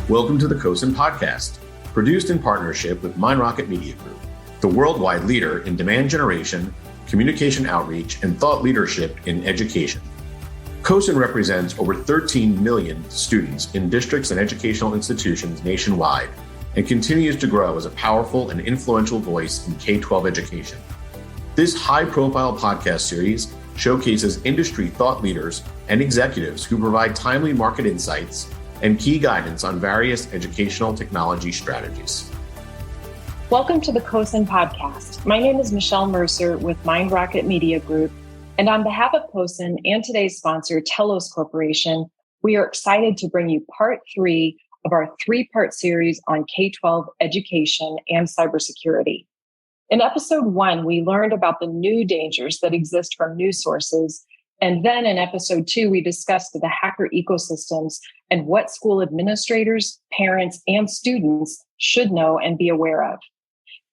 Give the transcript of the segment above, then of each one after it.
Welcome to the CoSN podcast, produced in partnership with MindRocket Media Group, the worldwide leader in demand generation, communication outreach, and thought leadership in education. CoSN represents over 13 million students in districts and educational institutions nationwide and continues to grow as a powerful and influential voice in K-12 education. This high-profile podcast series showcases industry thought leaders and executives who provide timely market insights and key guidance on various educational technology strategies. Welcome to the CoSN podcast. My name is Michelle Mercer with MindRocket Media Group, and on behalf of CoSN and today's sponsor, Telos Corporation, we are excited to bring you part 3 of our 3-part series on K-12 education and cybersecurity. In episode 1, we learned about the new dangers that exist from news sources. And then in episode 2, we discussed the hacker ecosystems and what school administrators, parents, and students should know and be aware of.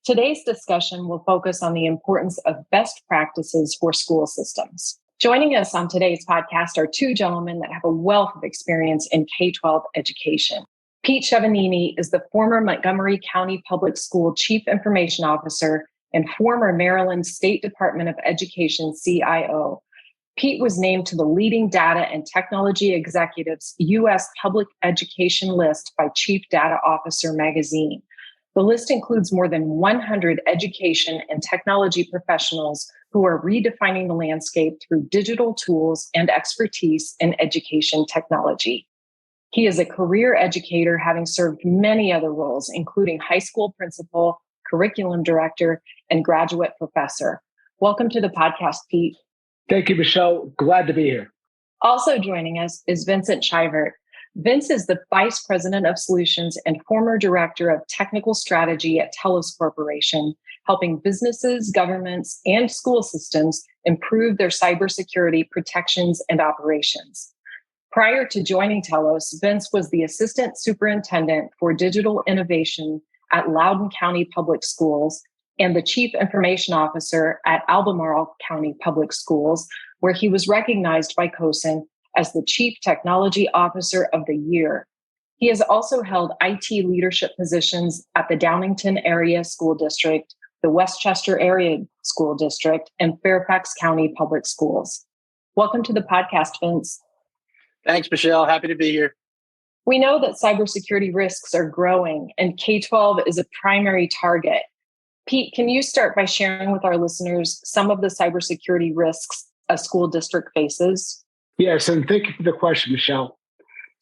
Today's discussion will focus on the importance of best practices for school systems. Joining us on today's podcast are 2 gentlemen that have a wealth of experience in K-12 education. Pete Scheivert is the former Montgomery County Public School Chief Information Officer and former Maryland State Department of Education CIO. Pete was named to the leading data and technology executives U.S. public education list by Chief Data Officer magazine. The list includes more than 100 education and technology professionals who are redefining the landscape through digital tools and expertise in education technology. He is a career educator, having served many other roles, including high school principal, curriculum director, and graduate professor. Welcome to the podcast, Pete. Thank you, Michelle. Glad to be here. Also joining us is Vincent Scheivert. Vince is the Vice President of Solutions and former Director of Technical Strategy at Telos Corporation, helping businesses, governments, and school systems improve their cybersecurity protections and operations. Prior to joining Telos, Vince was the Assistant Superintendent for Digital Innovation at Loudoun County Public Schools and the Chief Information Officer at Albemarle County Public Schools, where he was recognized by CoSN as the Chief Technology Officer of the Year. He has also held IT leadership positions at the Downington Area School District, the Westchester Area School District, and Fairfax County Public Schools. Welcome to the podcast, Vince. Thanks, Michelle. Happy to be here. We know that cybersecurity risks are growing and K-12 is a primary target. Pete, can you start by sharing with our listeners some of the cybersecurity risks a school district faces? Yes, and thank you for the question, Michelle.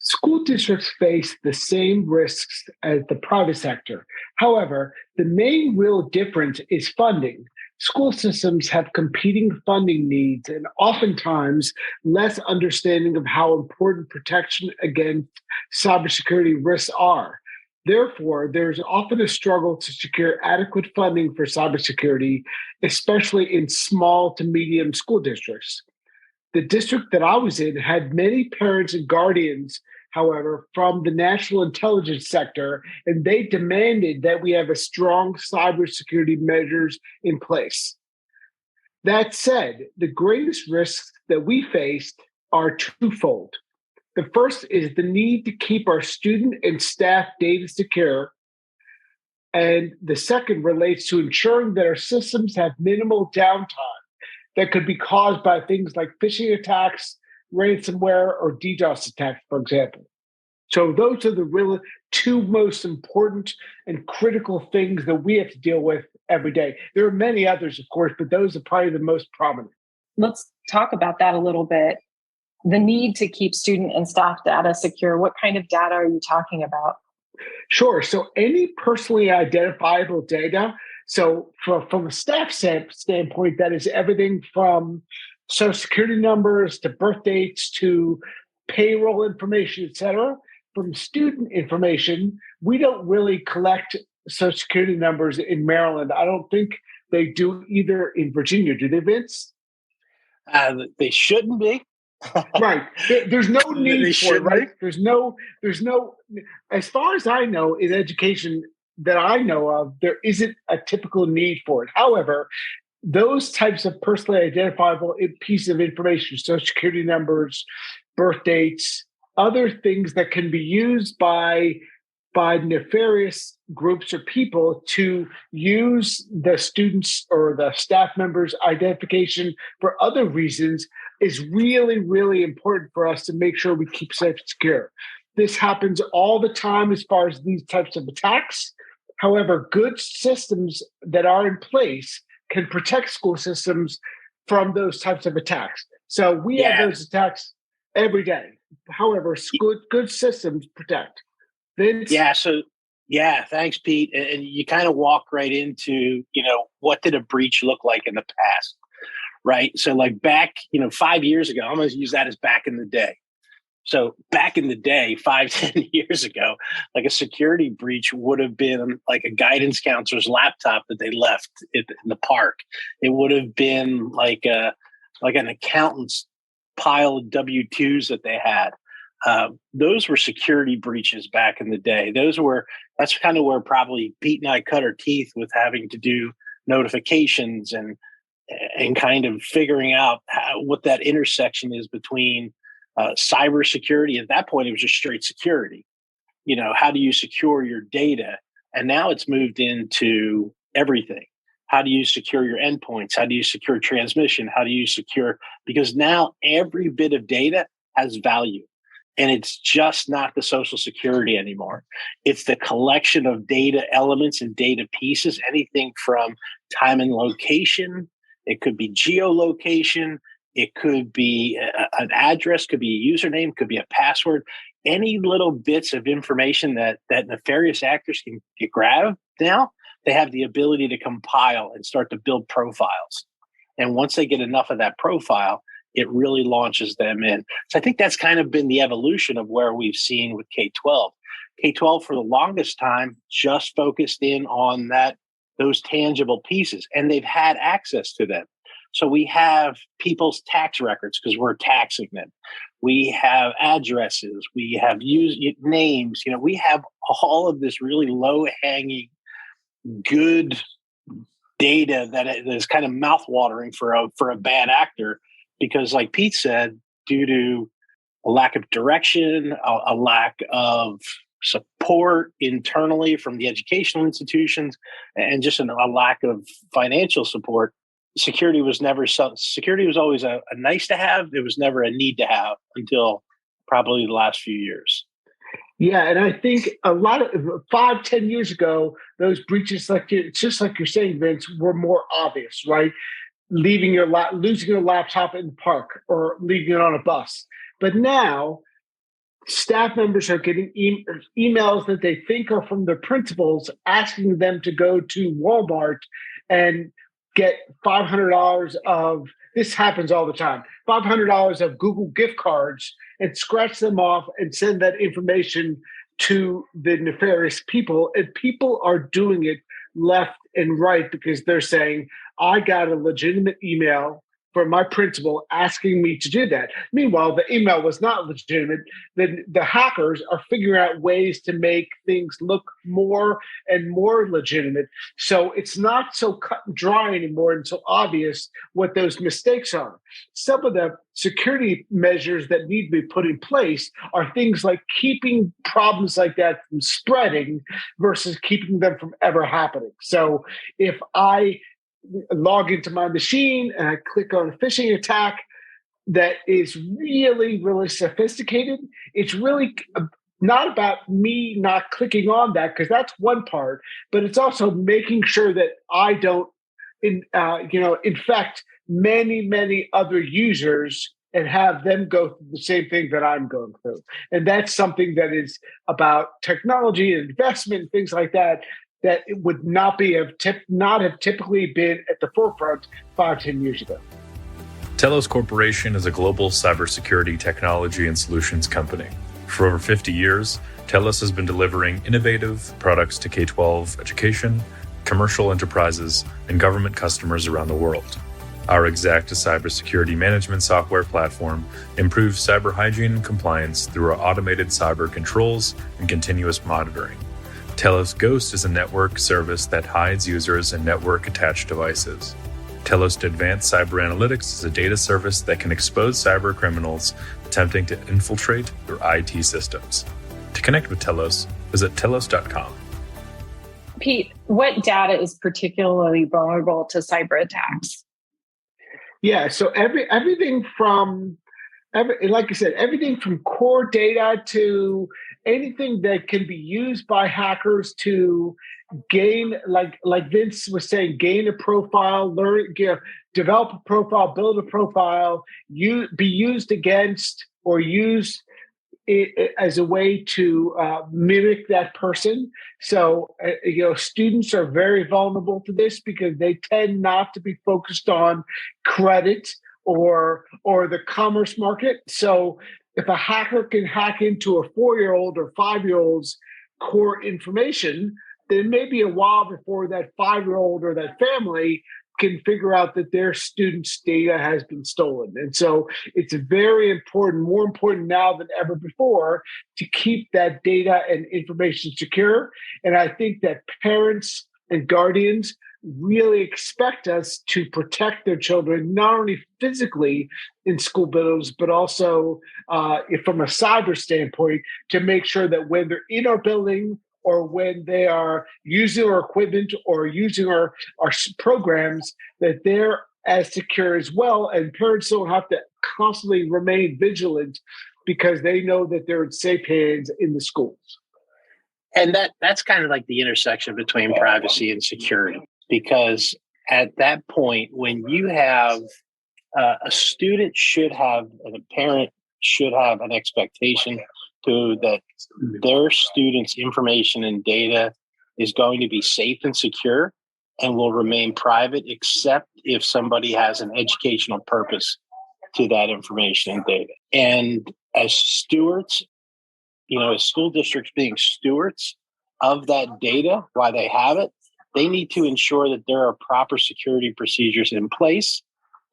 School districts face the same risks as the private sector. However, the main real difference is funding. School systems have competing funding needs and oftentimes less understanding of how important protection against cybersecurity risks are. Therefore, there's often a struggle to secure adequate funding for cybersecurity, especially in small to medium school districts. The district that I was in had many parents and guardians, however, from the national intelligence sector, and they demanded that we have a strong cybersecurity measures in place. That said, the greatest risks that we faced are twofold. The first is the need to keep our student and staff data secure. And the second relates to ensuring that our systems have minimal downtime that could be caused by things like phishing attacks, ransomware, or DDoS attacks, for example. So those are the real 2 most important and critical things that we have to deal with every day. There are many others, of course, but those are probably the most prominent. Let's talk about that a little bit. The need to keep student and staff data secure. What kind of data are you talking about? Sure. So any personally identifiable data. So from a staff standpoint, that is everything from social security numbers to birth dates to payroll information, et cetera. From student information, we don't really collect social security numbers in Maryland. I don't think they do either in Virginia. Do they, Vince? They shouldn't be. Right. There's no need for it, right? There's no, as far as I know, in education that I know of, there isn't a typical need for it. However, those types of personally identifiable pieces of information, social security numbers, birth dates, other things that can be used by by nefarious groups or people to use the students or the staff members' identification for other reasons is really, really important for us to make sure we keep safe and secure. This happens all the time as far as these types of attacks. However, good systems that are in place can protect school systems from those types of attacks. So we have those attacks every day. However, good systems protect. Vince? Thanks, Pete. And you kind of walk right into, what did a breach look like in the past, right? So like back, 5 years ago, I'm going to use that as back in the day. So back in the day, 5-10 years ago, like a security breach would have been like a guidance counselor's laptop that they left in the park. It would have been like an accountant's pile of W-2s that they had. Those were security breaches back in the day. That's kind of where probably Pete and I cut our teeth with having to do notifications and kind of figuring out what that intersection is between cybersecurity. At that point, it was just straight security. How do you secure your data? And now it's moved into everything. How do you secure your endpoints? How do you secure transmission? How do you secure? Because now every bit of data has value. And it's just not the social security anymore. It's the collection of data elements and data pieces, anything from time and location. It could be geolocation. It could be an address, could be a username, could be a password. Any little bits of information that nefarious actors can grab now, they have the ability to compile and start to build profiles. And once they get enough of that profile, it really launches them in. So I think that's kind of been the evolution of where we've seen with K-12. K-12 for the longest time just focused in on those tangible pieces, and they've had access to them. So we have people's tax records because we're taxing them. We have addresses. We have names. We have all of this really low-hanging, good data that is kind of mouth-watering for a bad actor. Because like Pete said, due to a lack of direction, a lack of support internally from the educational institutions, and just a lack of financial support, security was always a nice to have. It was never a need to have until probably the last few years. Yeah, and I think a lot of 5-10 years ago, those breaches, just like you're saying, Vince, were more obvious, right? Losing your laptop in the park or leaving it on a bus. But now, staff members are getting emails that they think are from their principals asking them to go to Walmart and get $500 of, this happens all the time, $500 of Google gift cards and scratch them off and send that information to the nefarious people. And people are doing it left and right because they're saying, I got a legitimate email from my principal asking me to do that. Meanwhile, the email was not legitimate. Then the hackers are figuring out ways to make things look more and more legitimate. So it's not so cut and dry anymore and so obvious what those mistakes are. Some of the security measures that need to be put in place are things like keeping problems like that from spreading versus keeping them from ever happening. So if I log into my machine and I click on a phishing attack that is really, really sophisticated, it's really not about me not clicking on that, because that's one part, but it's also making sure that I don't infect many, many other users and have them go through the same thing that I'm going through. And that's something that is about technology and investment and things like that it would not have typically been at the forefront 5-10 years ago. Telos Corporation is a global cybersecurity technology and solutions company. For over 50 years, Telos has been delivering innovative products to K-12 education, commercial enterprises, and government customers around the world. Our Exacta cybersecurity management software platform improves cyber hygiene and compliance through our automated cyber controls and continuous monitoring. Telos Ghost is a network service that hides users and network-attached devices. Telos Advanced Cyber Analytics is a data service that can expose cyber criminals attempting to infiltrate your IT systems. To connect with Telos, visit telos.com. Pete, what data is particularly vulnerable to cyber attacks? Yeah, so everything from, like I said, everything from core data to anything that can be used by hackers to gain, like Vince was saying, gain a profile, develop a profile, build a profile, be used against or used as a way to mimic that person. So, students are very vulnerable to this because they tend not to be focused on credit or the commerce market. So if a hacker can hack into a 4-year-old or 5-year-old's core information, then it may be a while before that 5-year-old or that family can figure out that their student's data has been stolen. And so it's very important, more important now than ever before, to keep that data and information secure. And I think that parents and guardians really expect us to protect their children, not only physically in school buildings, but also from a cyber standpoint, to make sure that when they're in our building or when they are using our equipment or using our programs, that they're as secure as well. And parents don't have to constantly remain vigilant because they know that they're in safe hands in the schools. And that's kind of like the intersection between privacy and security, because at that point, when you have a student should have, and a parent should have an expectation that their students' information and data is going to be safe and secure and will remain private, except if somebody has an educational purpose to that information and data. And as stewards, as school districts being stewards of that data while they have it, they need to ensure that there are proper security procedures in place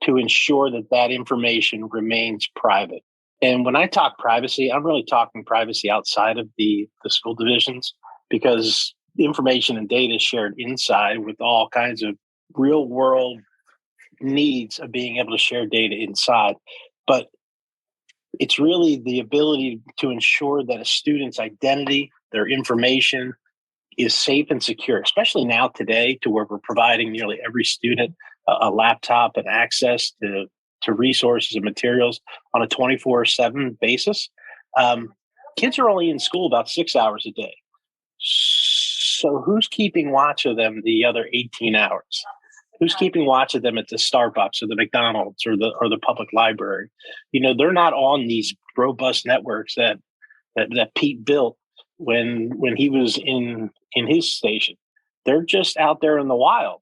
to ensure that that information remains private. And when I talk privacy, I'm really talking privacy outside of the school divisions, because information and data is shared inside with all kinds of real world needs of being able to share data inside. But it's really the ability to ensure that a student's identity, their information is safe and secure, especially now today, to where we're providing nearly every student a laptop and access to resources and materials on a 24/7 basis. Kids are only in school about 6 hours a day. So who's keeping watch of them the other 18 hours? Who's keeping watch of them at the Starbucks or the McDonald's or the public library? They're not on these robust networks that Pete built when he was in his station. They're just out there in the wild.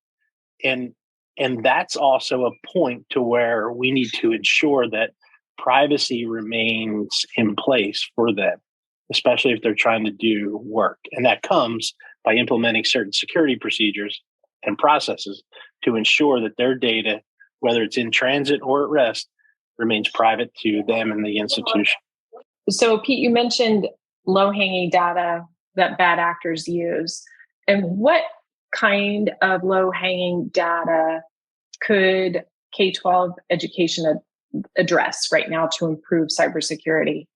And that's also a point to where we need to ensure that privacy remains in place for them, especially if they're trying to do work. And that comes by implementing certain security procedures and processes to ensure that their data, whether it's in transit or at rest, remains private to them and the institution. So, Pete, you mentioned low-hanging data that bad actors use. And what kind of low-hanging data could K-12 education address right now to improve cybersecurity?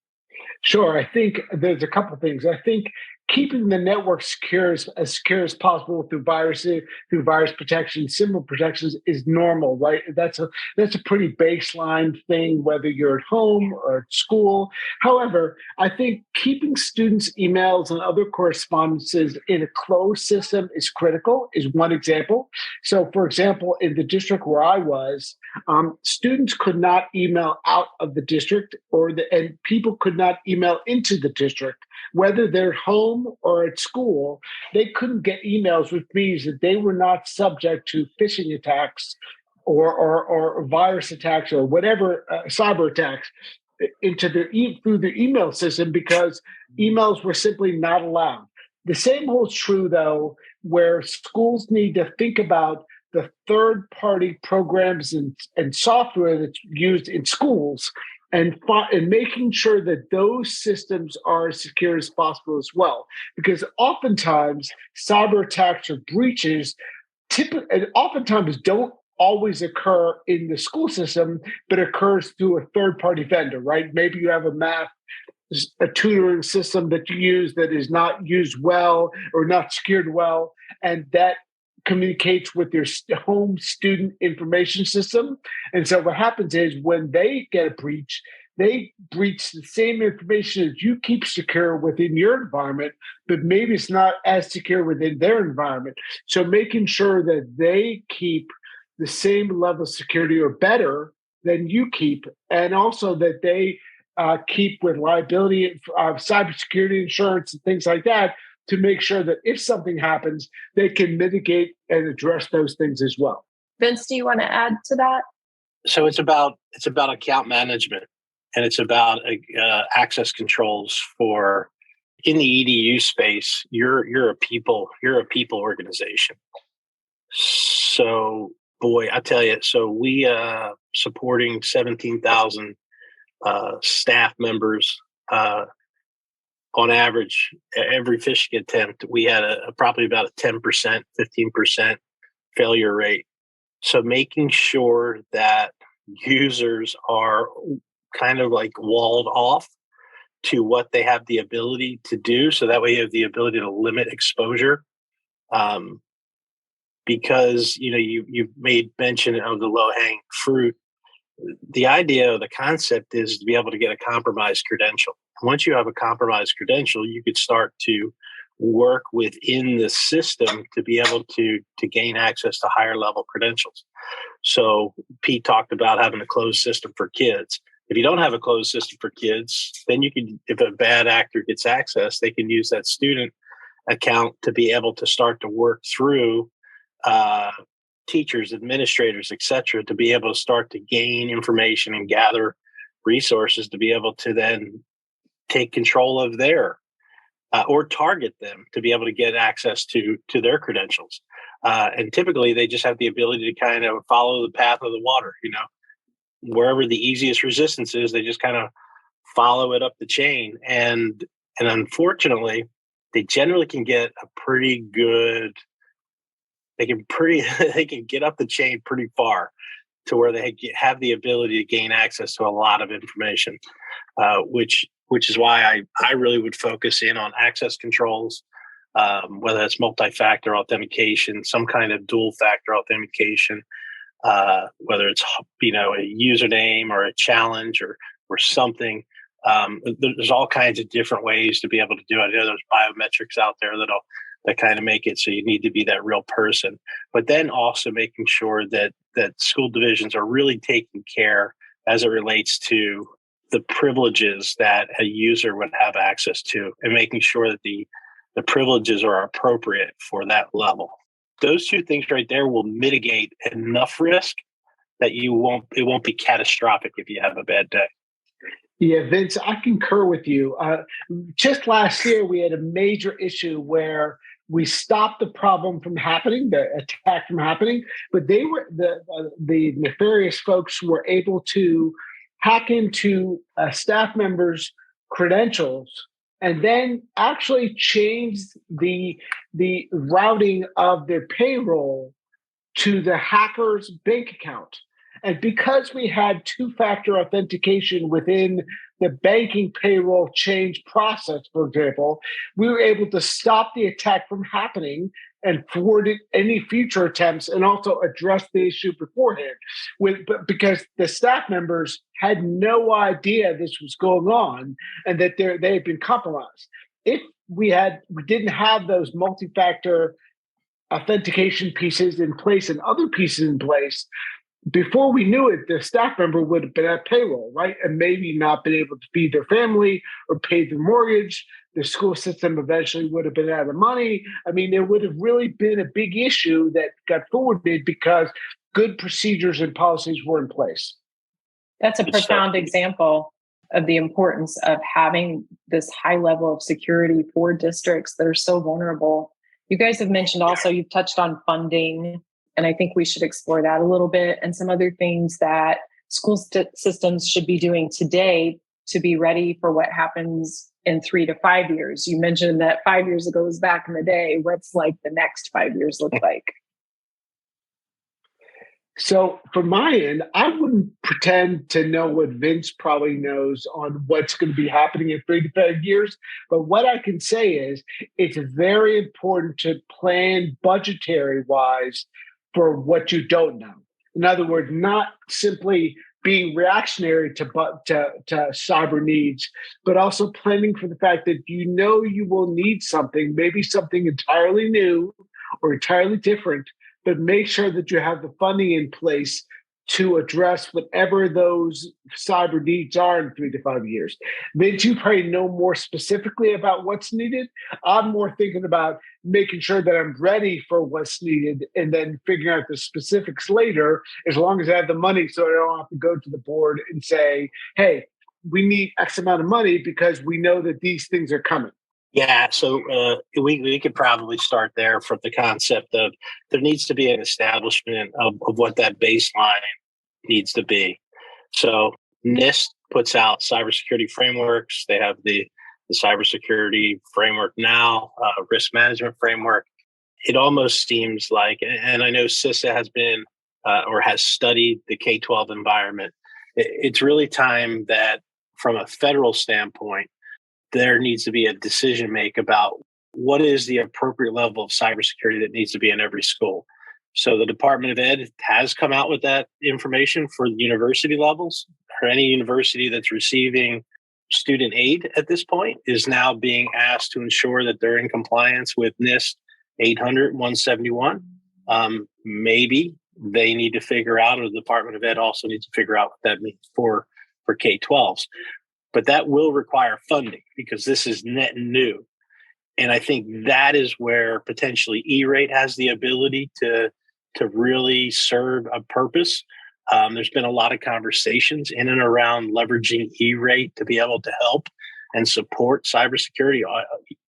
Sure. I think there's a couple of things. I think keeping the network secure as possible through virus protection, symbol protections is normal, right? That's a pretty baseline thing, whether you're at home or at school. However, I think keeping students' emails and other correspondences in a closed system is critical, is one example. So, for example, in the district where I was, students could not email out of the district, and people could not email into the district, whether they're home or at school. They couldn't get emails, which means that they were not subject to phishing attacks or virus attacks or whatever cyber attacks through their email system, because emails were simply not allowed. The same holds true, though, where schools need to think about the third-party programs and software that's used in schools, and making sure that those systems are as secure as possible as well. Because oftentimes cyber attacks or breaches oftentimes don't always occur in the school system, but occurs through a third-party vendor, right? Maybe you have a math a tutoring system that you use that is not used well or not secured well, and that communicates with your home student information system. And so what happens is when they get a breach, they breach the same information that you keep secure within your environment, but maybe it's not as secure within their environment. So making sure that they keep the same level of security or better than you keep, and also that they keep with liability, cybersecurity insurance and things like that, to make sure that if something happens, they can mitigate and address those things as well. Vince, do you want to add to that? So it's about account management, and it's about access controls for in the EDU space. You're a people organization. So boy, I tell you, so we supporting 17,000 staff members. On average, every phishing attempt, we had probably about a 10%, 15% failure rate. So making sure that users are kind of like walled off to what they have the ability to do, so that way you have the ability to limit exposure. Because you made mention of the low-hanging fruit. The idea, the concept is to be able to get a compromised credential. Once you have a compromised credential, you could start to work within the system to be able to gain access to higher level credentials. So Pete talked about having a closed system for kids. If you don't have a closed system for kids, then you can, if a bad actor gets access, they can use that student account to be able to start to work through teachers, administrators, et cetera, to be able to start to gain information and gather resources to be able to then take control of their or target them to be able to get access to their credentials. And typically they just have the ability to kind of follow the path of the water, wherever the easiest resistance is, they just kind of follow it up the chain. And unfortunately, they generally can get a pretty good, they can get up the chain pretty far to where they have the ability to gain access to a lot of information, which is why I really would focus in on access controls, whether it's multi-factor authentication, some kind of dual factor authentication, whether it's a username or a challenge or something. There's all kinds of different ways to be able to do it. I know there's biometrics out there that kind of make it so you need to be that real person. But then also making sure that school divisions are really taking care as it relates to the privileges that a user would have access to, and making sure that the privileges are appropriate for that level. Those two things right there will mitigate enough risk that it won't be catastrophic if you have a bad day. Yeah, Vince, I concur with you. Just last year, we had a major issue where we stopped the problem from happening, the attack from happening, but they were the nefarious folks were able to hack into staff members' credentials and then actually change the routing of their payroll to the hacker's bank account. And because we had two-factor authentication within the banking payroll change process, for example, we were able to stop the attack from happening and thwarted any future attempts, and also address the issue beforehand. Because the staff members had no idea this was going on and that they had been compromised. If we didn't have those multi-factor authentication pieces in place and other pieces in place, before we knew it, the staff member would have been at payroll, right? And maybe not been able to feed their family or pay their mortgage. The school system eventually would have been out of money. I mean, there would have really been a big issue that got forwarded because good procedures and policies were in place. That's a profound example of the importance of having this high level of security for districts that are so vulnerable. You guys have mentioned also, you've touched on funding, and I think we should explore that a little bit, and some other things that school systems should be doing today to be ready for what happens in 3 to 5 years. You mentioned that 5 years ago was back in the day. What's like the next 5 years look like? So from my end, I wouldn't pretend to know what Vince probably knows on what's going to be happening in 3 to 5 years. But what I can say is it's very important to plan budgetary wise for what you don't know. In other words, not simply being reactionary to cyber needs, but also planning for the fact that you will need something, maybe something entirely new or entirely different, but make sure that you have the funding in place to address whatever those cyber needs are in 3 to 5 years. Vince, you probably know more specifically about what's needed. I'm more thinking about making sure that I'm ready for what's needed and then figuring out the specifics later, as long as I have the money, so I don't have to go to the board and say, hey, we need X amount of money because we know that these things are coming. Yeah, so we could probably start there from the concept of there needs to be an establishment of what that baseline needs to be. So NIST puts out cybersecurity frameworks. They have the cybersecurity framework now, risk management framework. It almost seems like, and I know CISA has been or has studied the K-12 environment. It's really time that from a federal standpoint, there needs to be a decision make about what is the appropriate level of cybersecurity that needs to be in every school. So the Department of Ed has come out with that information for the university levels. For any university that's receiving student aid at this point is now being asked to ensure that they're in compliance with NIST 800-171. Maybe they need to figure out, or the Department of Ed also needs to figure out what that means for K-12s. But that will require funding because this is net new. And I think that is where potentially E-rate has the ability to really serve a purpose. There's been a lot of conversations in and around leveraging E-rate to be able to help and support cybersecurity.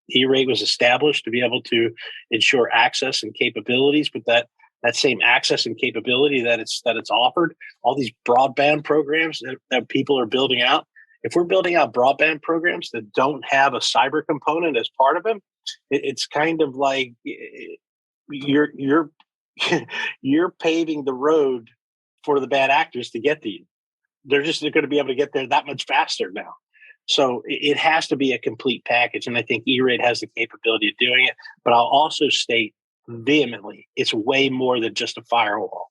E-rate was established to be able to ensure access and capabilities, but that same access and capability that it's offered, all these broadband programs that people are building out. If we're building out broadband programs that don't have a cyber component as part of them, it's kind of like you're paving the road for the bad actors to get to you. They're going to be able to get there that much faster now. So it has to be a complete package, and I think E-rate has the capability of doing it. But I'll also state vehemently, it's way more than just a firewall.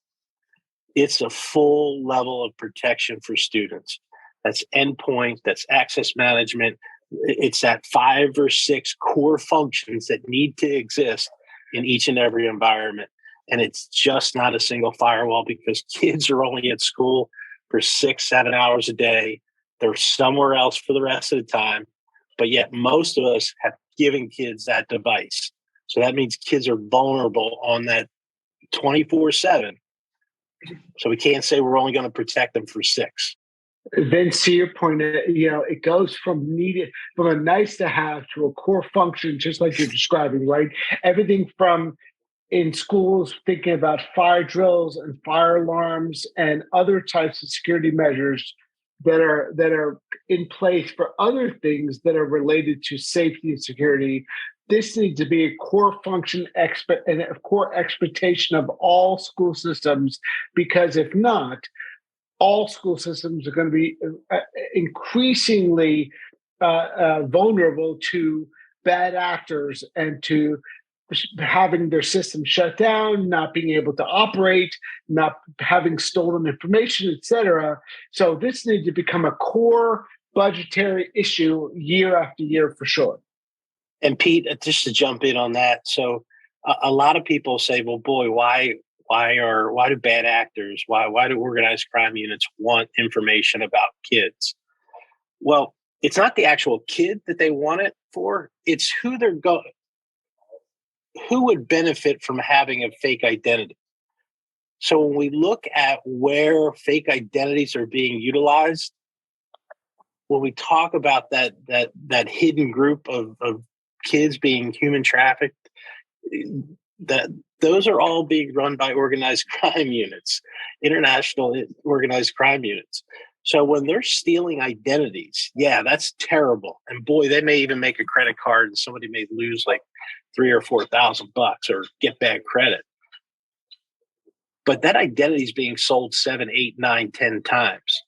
It's a full level of protection for students. That's endpoint, that's access management. It's that 5 or 6 core functions that need to exist in each and every environment. And it's just not a single firewall because kids are only at school for 6-7 hours a day. They're somewhere else for the rest of the time. But yet most of us have given kids that device. So that means kids are vulnerable on that 24/7. So we can't say we're only going to protect them for 6. Vince, to your point, it goes from a nice to have to a core function, just like you're describing, right? Everything from in schools, thinking about fire drills and fire alarms and other types of security measures that are in place for other things that are related to safety and security. This needs to be a core function and a core expectation of all school systems, because if not, all school systems are going to be increasingly vulnerable to bad actors and to having their system shut down, not being able to operate, not having stolen information, et cetera. So this needs to become a core budgetary issue year after year for sure. And Pete, just to jump in on that. So a lot of people say, well, boy, why do bad actors, why do organized crime units want information about kids? Well, it's not the actual kid that they want it for. It's who would benefit from having a fake identity. So when we look at where fake identities are being utilized, when we talk about that hidden group of kids being human trafficked, that those are all being run by organized crime units, international organized crime units. So when they're stealing identities, yeah, that's terrible. And boy, they may even make a credit card and somebody may lose like $3,000 or $4,000 or get bad credit. but that identity is being sold 7, 8, 9, 10 times.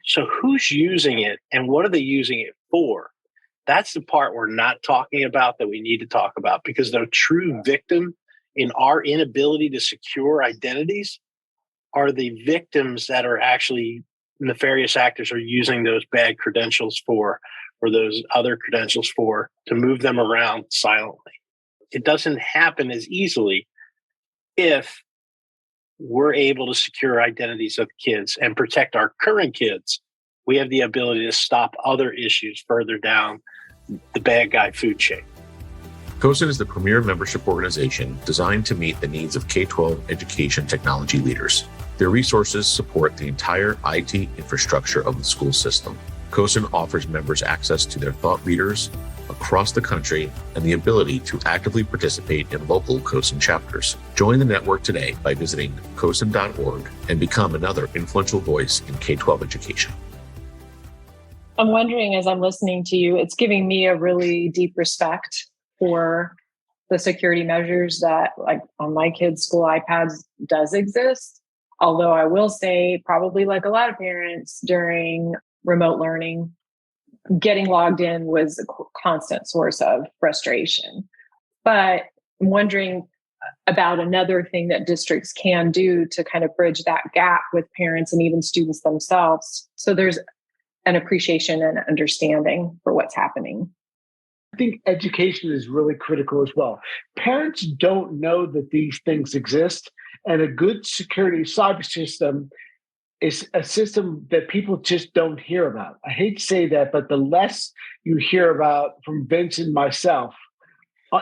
So who's using it and what are they using it for? That's the part we're not talking about that we need to talk about, because the true victim in our inability to secure identities are the victims that are actually nefarious actors are using those bad credentials for, or those other credentials for, to move them around silently. It doesn't happen as easily if we're able to secure identities of kids and protect our current kids. We have the ability to stop other issues further down the bad guy food chain. CoSN is the premier membership organization designed to meet the needs of K-12 education technology leaders. Their resources support the entire IT infrastructure of the school system. CoSN offers members access to their thought leaders across the country and the ability to actively participate in local CoSN chapters. Join the network today by visiting CoSN.org and become another influential voice in K-12 education. I'm wondering, as I'm listening to you, it's giving me a really deep respect for the security measures that, like on my kids' school iPads, does exist. Although I will say, probably like a lot of parents during remote learning, getting logged in was a constant source of frustration. But I'm wondering about another thing that districts can do to kind of bridge that gap with parents and even students themselves. So there's an appreciation and understanding for what's happening. I think education is really critical as well. Parents don't know that these things exist, and a good security cyber system is a system that people just don't hear about. I hate to say that, but the less you hear about from Vincent and myself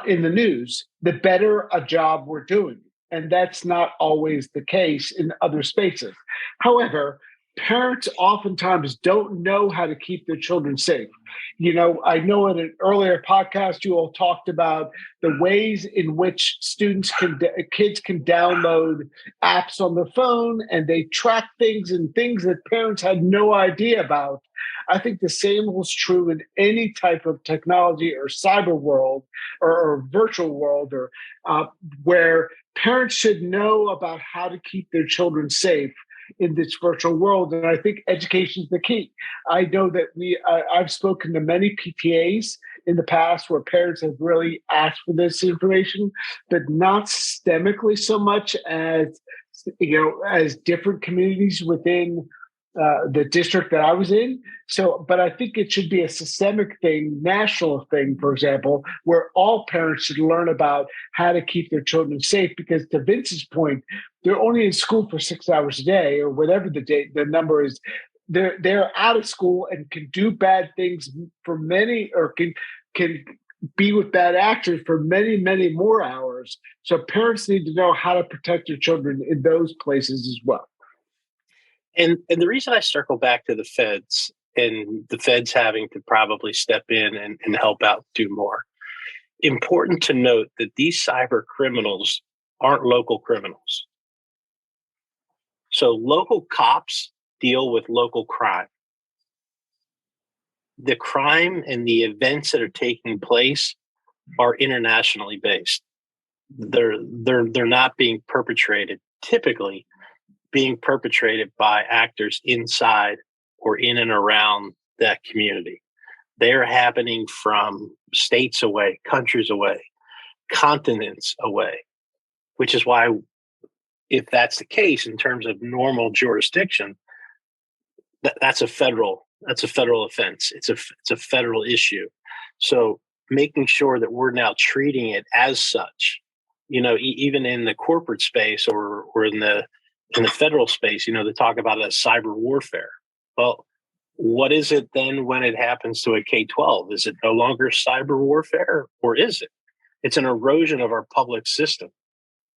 in the news, the better a job we're doing. And that's not always the case in other spaces. However, parents oftentimes don't know how to keep their children safe. You know, I know in an earlier podcast, you all talked about the ways in which kids can download apps on their phone and they track things and things that parents had no idea about. I think the same holds true in any type of technology or cyber world or virtual world, or where parents should know about how to keep their children safe in this virtual world. And I think education is the key. I know that I've spoken to many PTAs in the past where parents have really asked for this information, but not systemically so much as, as different communities within the district that I was in. So, but I think it should be a systemic thing, national thing, for example, where all parents should learn about how to keep their children safe. Because to Vince's point, they're only in school for 6 hours a day, or whatever the number is. They're out of school and can do bad things for many, or can be with bad actors for many, many more hours. So parents need to know how to protect their children in those places as well. And the reason I circle back to the feds, and the feds having to probably step in and help out, do more. Important to note that these cyber criminals aren't local criminals. So local cops deal with local crime. The crime and the events that are taking place are internationally based. They're not being perpetrated, typically being perpetrated by actors inside or in and around that community. They're happening from states away, countries away, continents away, which is why, if that's the case in terms of normal jurisdiction, that's a federal offense. It's a federal issue. So making sure that we're now treating it as such, even in the corporate space or in the federal space, they talk about it as cyber warfare. Well, what is it then when it happens to a K-12? Is it no longer cyber warfare, or is it? It's an erosion of our public system.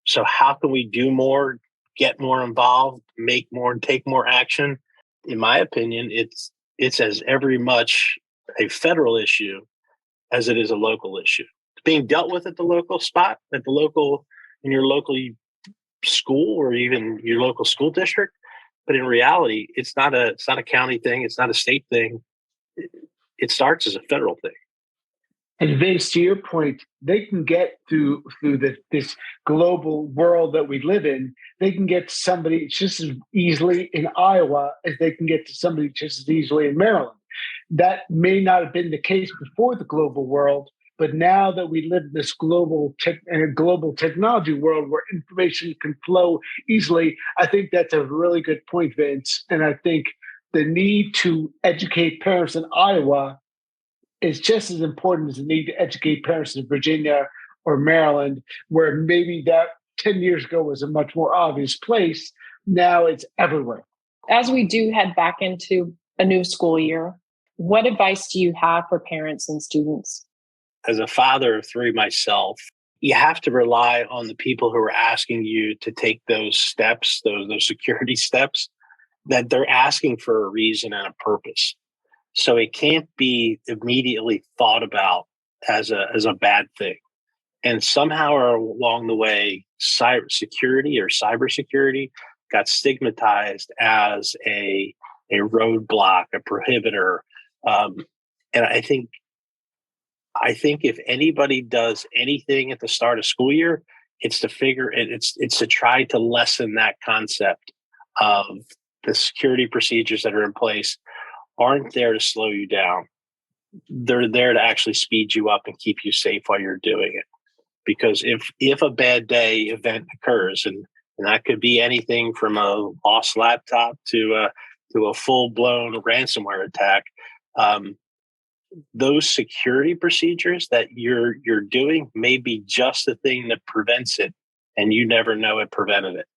So how can we do more, get more involved, make more, and take more action? In my opinion, it's as every much a federal issue as it is a local issue. It's being dealt with at the local spot, in your local school or even your local school district. But in reality, it's not a county thing. It's not a state thing. It starts as a federal thing. And Vince, to your point, they can get through this global world that we live in. They can get to somebody just as easily in Iowa as they can get to somebody just as easily in Maryland. That may not have been the case before the global world, but now that we live in this global technology world where information can flow easily, I think that's a really good point, Vince. And I think the need to educate parents in Iowa is just as important as the need to educate parents in Virginia or Maryland, where maybe that 10 years ago was a much more obvious place. Now it's everywhere. As we do head back into a new school year, what advice do you have for parents and students? As a father of three myself, you have to rely on the people who are asking you to take those steps, those security steps, that they're asking for a reason and a purpose. So it can't be immediately thought about as a bad thing. And somehow or along the way, cybersecurity got stigmatized as a roadblock, a prohibitor. And I think if anybody does anything at the start of school year, it's to try to lessen that concept of the security procedures that are in place aren't there to slow you down. They're there to actually speed you up and keep you safe while you're doing it. Because if a bad day event occurs, and that could be anything from a lost laptop to a full-blown ransomware attack, those security procedures that you're doing may be just the thing that prevents it, and you never know it prevented it.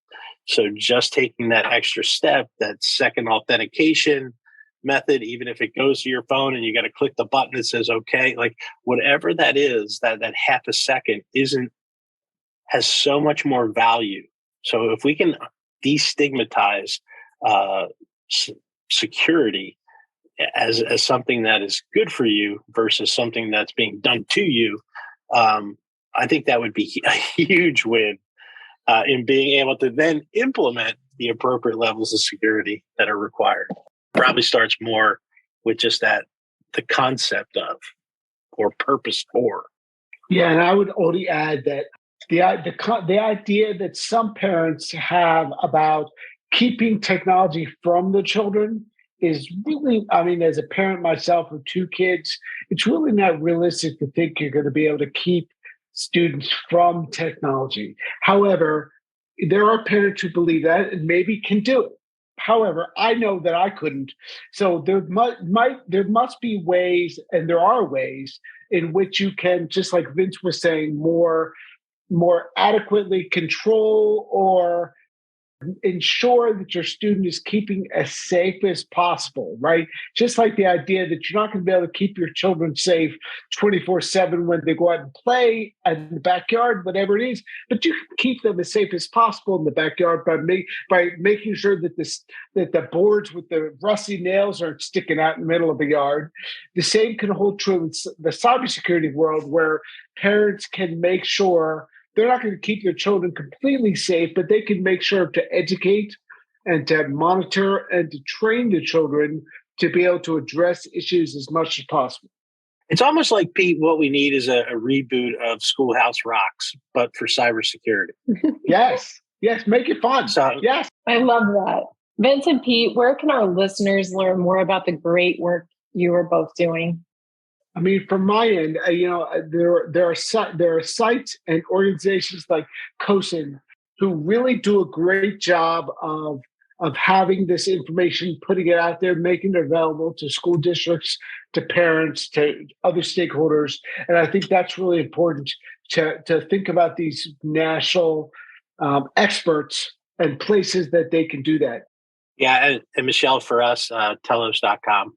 So just taking that extra step, that second authentication method, even if it goes to your phone and you got to click the button that says okay, like whatever that is, that half a second has so much more value. So if we can destigmatize security as something that is good for you versus something that's being done to you, I think that would be a huge win in being able to then implement the appropriate levels of security that are required. Probably starts more with just the concept of or purpose for. Yeah, and I would only add that the idea that some parents have about keeping technology from the children is really, I mean, as a parent myself with two kids, it's really not realistic to think you're going to be able to keep students from technology. However, there are parents who believe that and maybe can do it. However, I know that I couldn't. So there must be ways, and there are ways in which you can, just like Vince was saying, more adequately control or ensure that your student is keeping as safe as possible, right? Just like the idea that you're not going to be able to keep your children safe 24/7 when they go out and play in the backyard, whatever it is, but you can keep them as safe as possible in the backyard by making sure that the boards with the rusty nails aren't sticking out in the middle of the yard. The same can hold true in the cybersecurity world, where parents can make sure they're not going to keep their children completely safe, but they can make sure to educate and to monitor and to train the children to be able to address issues as much as possible. It's almost like, Pete, what we need is a reboot of Schoolhouse Rocks, but for cybersecurity. Yes, make it fun. Yes. I love that. Vince and Pete, where can our listeners learn more about the great work you are both doing? I mean, from my end, there are sites and organizations like CoSN who really do a great job of having this information, putting it out there, making it available to school districts, to parents, to other stakeholders. And I think that's really important to think about these national experts and places that they can do that. Yeah, and Michelle, for us, Telos.com,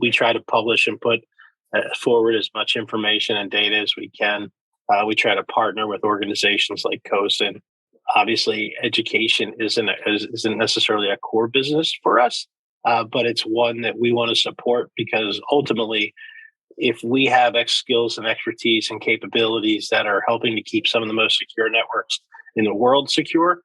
we try to publish and put forward as much information and data as we can. We try to partner with organizations like CoSN. Obviously, education isn't necessarily a core business for us, but it's one that we want to support, because ultimately, if we have skills and expertise and capabilities that are helping to keep some of the most secure networks in the world secure,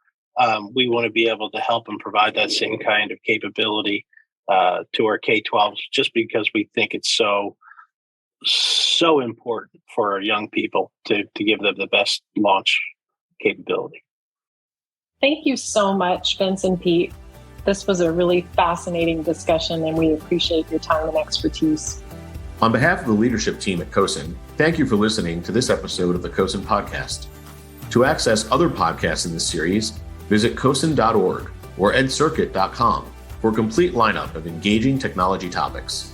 we want to be able to help and provide that same kind of capability to our K-12s, just because we think it's so so important for our young people to give them the best launch capability. Thank you so much, Vince and Pete. This was a really fascinating discussion, and we appreciate your time and expertise. On behalf of the leadership team at CoSN, thank you for listening to this episode of the CoSN Podcast. To access other podcasts in this series, visit CoSN.org or edcircuit.com for a complete lineup of engaging technology topics.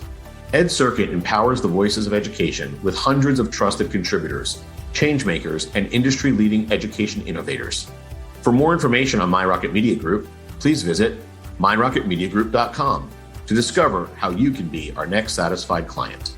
EdCircuit empowers the voices of education with hundreds of trusted contributors, changemakers, and industry-leading education innovators. For more information on MindRocket Media Group, please visit mindrocketmediagroup.com to discover how you can be our next satisfied client.